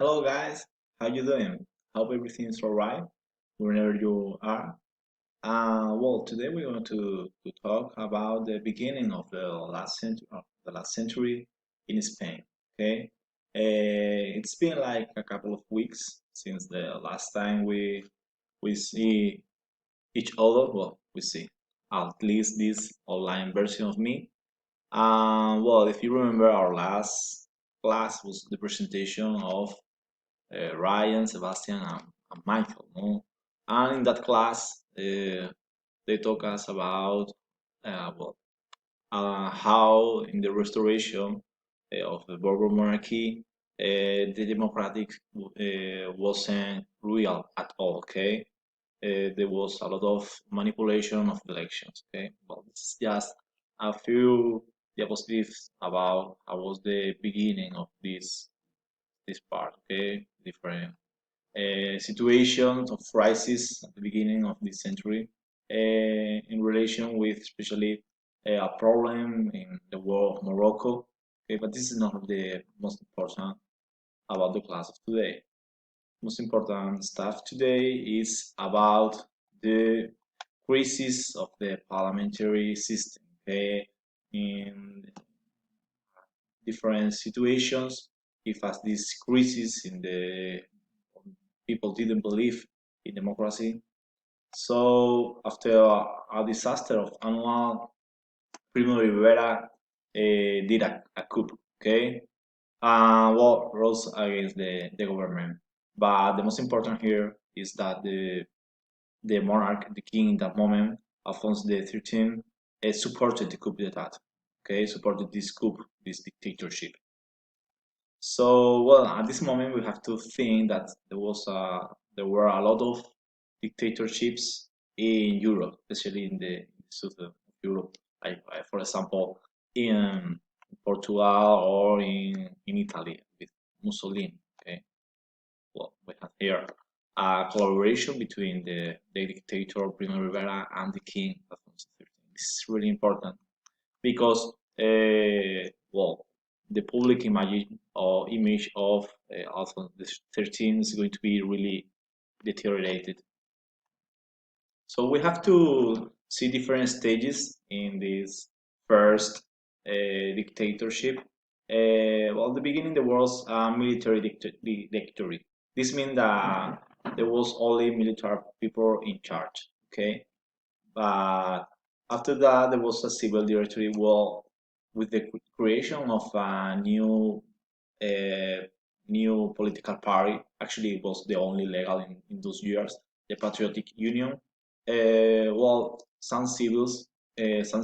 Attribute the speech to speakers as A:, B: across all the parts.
A: Hello guys, how you doing? Hope everything is alright wherever you are. Today we're going to talk about the beginning of the last century in Spain. Okay, it's been like a couple of weeks since the last time we see each other. Well, we see at least this online version of me. If you remember, our last class was the presentation of Ryan, Sebastian, and Michael. No? And in that class, they talk us about uh, well, how in the restoration of the Bourbon monarchy, the democratic wasn't real at all. Okay, there was a lot of manipulation of elections. Okay, well, it's just a few diapositives about how was the beginning of this part. Okay, different situations of crisis at the beginning of this century in relation with especially a problem in the war of Morocco. Okay, but this is not the most important about the class of today. Most important stuff today is about the crisis of the parliamentary system. Okay, in different situations, if as this crisis in the people didn't believe in democracy. So after a disaster of annual, Primo Rivera did a coup, okay? Rose against the government. But the most important here is that the monarch, the king in that moment, Alfonso the 13th, supported the coup d'etat, okay? Supported this coup, this dictatorship. So, at this moment, we have to think that there were a lot of dictatorships in Europe, especially in the south of Europe, like for example, in Portugal or in Italy with Mussolini. Okay, we have here a collaboration between the dictator Primo Rivera and the king Alfonso XIII. This is really important because the public image of Alphonse the 13 is going to be really deteriorated. So we have to see different stages in this first dictatorship. The beginning there was a military dictatorship. This means that there was only military people in charge. Okay, but after that, there was a civil directory. Well, with the creation of a uh, new political party, actually, it was the only legal in those years, the Patriotic Union. Some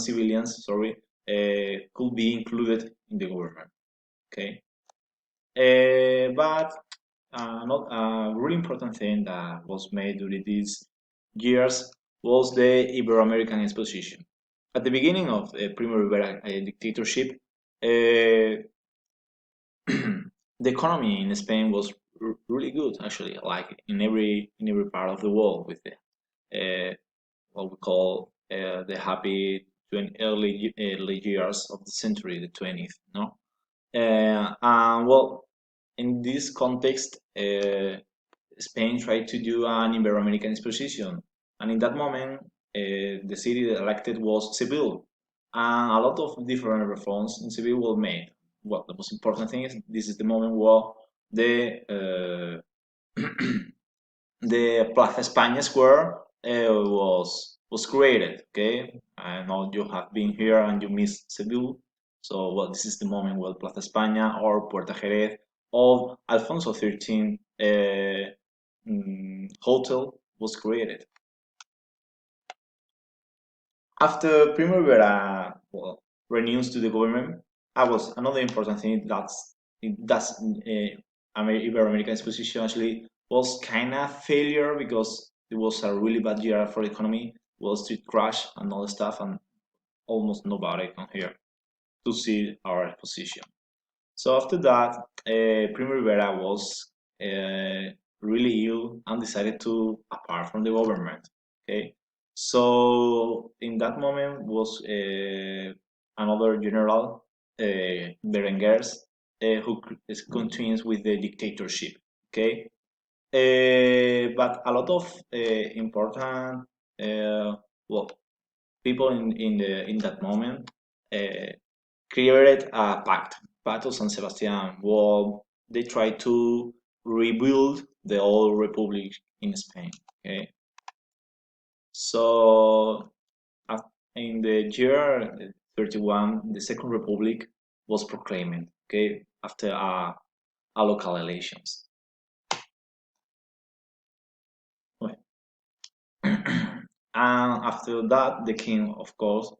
A: civilians, sorry, could be included in the government. Okay, but not a really important thing that was made during these years was the Ibero-American Exposition. At the beginning of Primo Rivera dictatorship, uh, the economy in Spain was really good, actually, like in every part of the world, with the what we call the happy early years of the century, the 20th, no? In this context, Spain tried to do an Ibero-American exposition, and in that moment, the city that elected was Seville, and a lot of different reforms in Seville were made. Well, the most important thing is this is the moment where uh, the Plaza España Square was created. Okay, I know you have been here and you miss Seville, so this is the moment where Plaza España or Puerta Jerez of Alfonso XIII hotel was created. After Primavera renews to the government, was another important thing that's Ibero-American exposition actually was kind of failure because it was a really bad year for the economy. Wall Street crash and all the stuff, and almost nobody come here to see our exposition. So after that, Primo Rivera was really ill and decided to apart from the government. Okay, so in that moment was another general, Berenguers, who continues with the dictatorship. Okay, but a lot of important well people in that moment uh, created a pact, Pact of San Sebastian. Well, they tried to rebuild the old republic in Spain. Okay, so uh, in the year 31, the Second Republic was proclaimed. Okay, after a local elections. Well, and after that, the king, of course,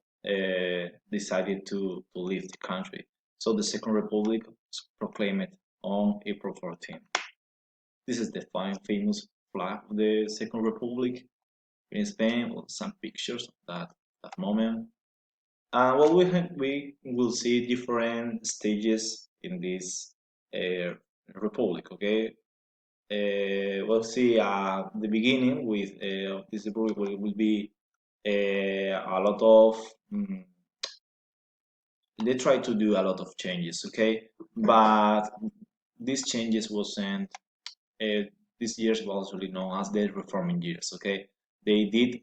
A: decided to leave the country. So the Second Republic was proclaimed on April 14th. This is the fine, famous flag of the Second Republic in Spain. Well, some pictures of that moment. Well, we will see different stages in this uh, republic. Okay, we'll see the beginning with this republic will be a lot of they try to do a lot of changes, okay, but these changes wasn't uh, these years was really known as the reforming years, okay. They did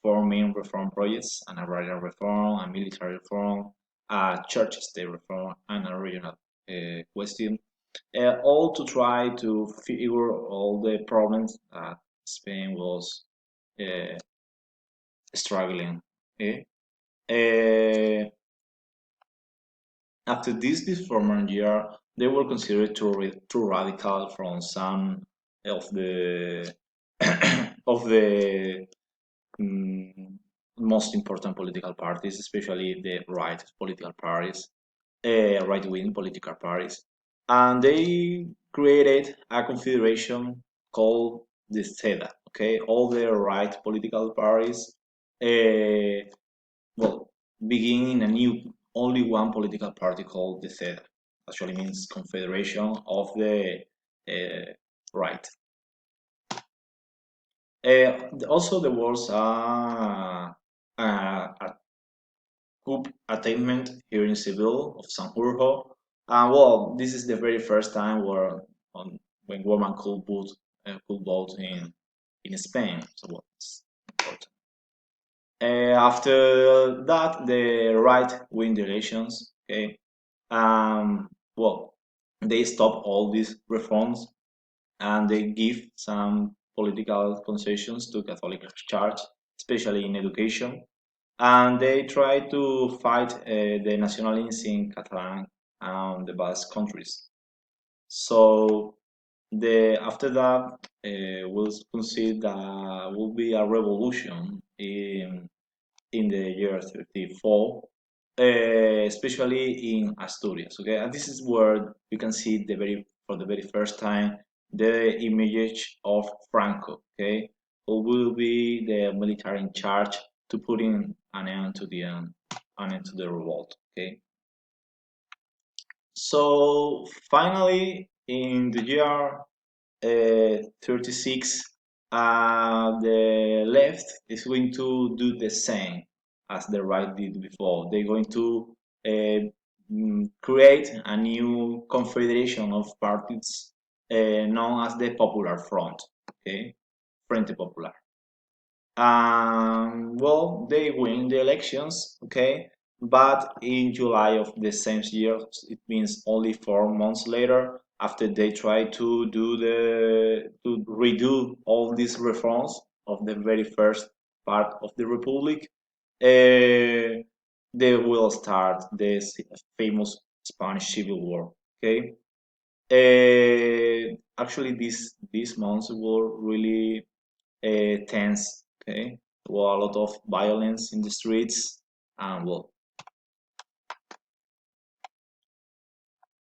A: four main reform projects: an agrarian reform, a military reform, a church state reform, and a regional question, all to try to figure all the problems that Spain was uh, struggling. Okay? Uh, After this former year, they were considered too radical from some of the of the mm, most important political parties, especially the right political parties, right-wing political parties, and they created a confederation called the CEDA. Okay, all the right political parties, well, beginning a new only one political party called the CEDA. Actually means Confederation of the Right. Also, there was a coup attainment here in Seville of Sanjurjo. Well, this is the very first time when women could vote in Spain. So well, it's important. After that, the right win the elections. Okay, well, they stop all these reforms and they give some political concessions to Catholic Church, especially in education, and they try to fight the nationalism in Catalan and the Basque countries. So the after that, we'll consider that will be a revolution in the year 34, especially in Asturias. Okay, and this is where you can see for the very first time the image of Franco. Okay, who will be the military in charge to put in an end to the revolt. Okay, so finally in the year 36, the left is going to do the same as the right did before. They're going to create a new confederation of parties known as the Popular Front, okay, Frente Popular. Well, they win the elections, okay, but in July of the same year, it means only 4 months later, after they try to redo all these reforms of the very first part of the republic, they will start this famous Spanish Civil War. Okay, actually, these months were really tense. Okay, there were a lot of violence in the streets, and well,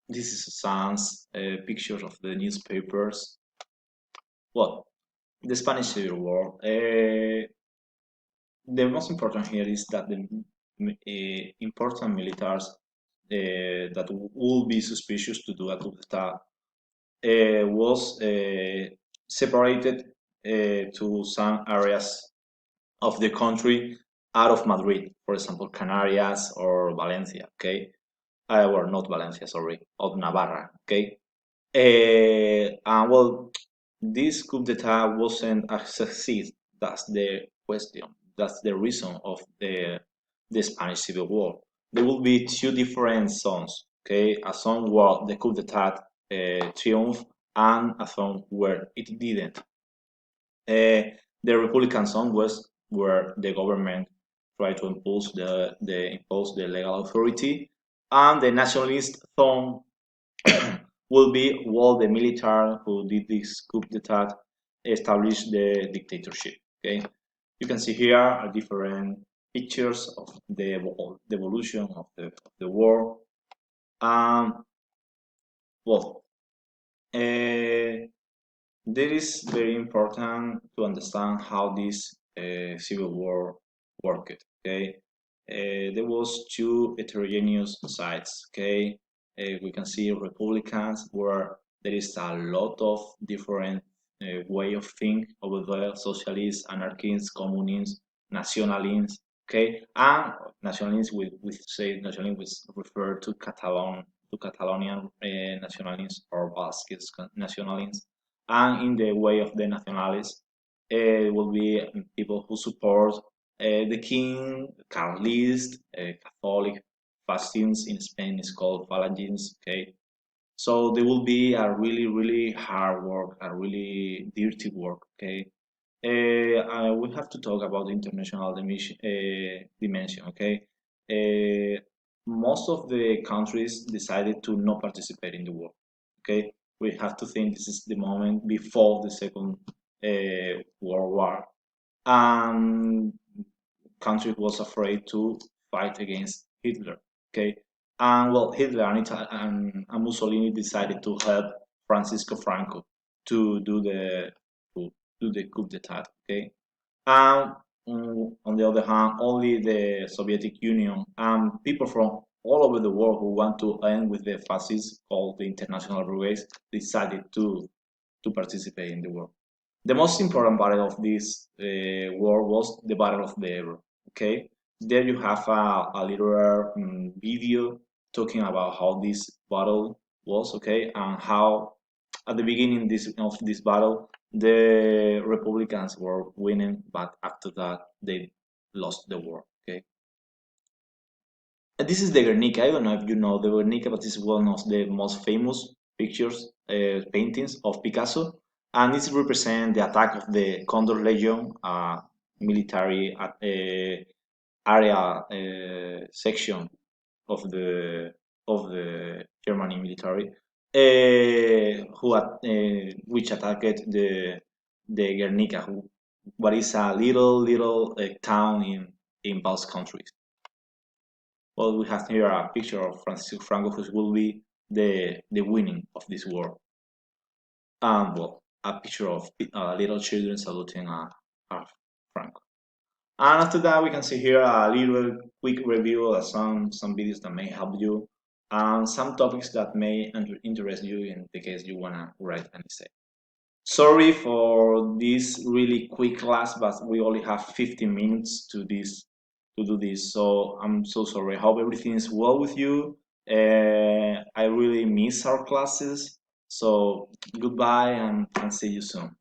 A: this is some pictures of the newspapers. Well, the Spanish Civil War. The most important here is that the important militaries that will be suspicious to do a coup d'etat was separated to some areas of the country out of Madrid, for example, Canarias or Valencia, okay? Or not Valencia, sorry, of Navarra, okay? Well, this coup d'etat wasn't a success. That's the question. That's the reason of the Spanish Civil War. There will be two different songs. Okay, a song where the coup d'etat triumphed, and a song where it didn't. The Republican song was where the government tried to impose the legal authority, and the nationalist song will be while the military who did this coup d'etat established the dictatorship. Okay, you can see here are different pictures of the evolution of the war. Well, uh, That is very important to understand how this civil war worked. Okay, there was two heterogeneous sides. Okay, we can see Republicans where there is a lot of different way of think over there: socialists, anarchists, communists, nationalists. Okay, and nationalists we say nationalists refer to Catalonian nationalists or Basque nationalists, and in the way of the nationalists will be people who support the king, Carlist, Catholic, fascists in Spain is called Phalangists. Okay, so there will be a really, really hard work, a really dirty work. Okay, we have to talk about the international dimension. Okay, most of the countries decided to not participate in the war. Okay, we have to think this is the moment before the Second World War, and country was afraid to fight against Hitler. Okay, and well, Hitler and Mussolini decided to help Francisco Franco to do to do the coup d'état. Okay, and on the other hand, only the Soviet Union and people from all over the world who want to end with the fascists, called the International Brigade, decided to participate in the war. The most important battle of this war was the Battle of the Ebro. Okay, there you have a little video talking about how this battle was. Okay, and how at the beginning of this battle the Republicans were winning, but after that they lost the war. Okay, this is the Guernica. I don't know if you know the Guernica, but it's one of the most famous pictures, paintings of Picasso, and it represents the attack of the Condor Legion, military area section of the Germany military, which attacked the Guernica, what is a little town in both countries. Well, we have here a picture of Francisco Franco, who will be the winning of this war, and well, a picture of little children saluting Franco. And after that, we can see here a little quick review of some videos that may help you, and some topics that may interest you in the case you wanna write an essay. Sorry for this really quick class, but we only have 15 minutes to do this. So I'm so sorry. I hope everything is well with you. I really miss our classes. So goodbye and see you soon.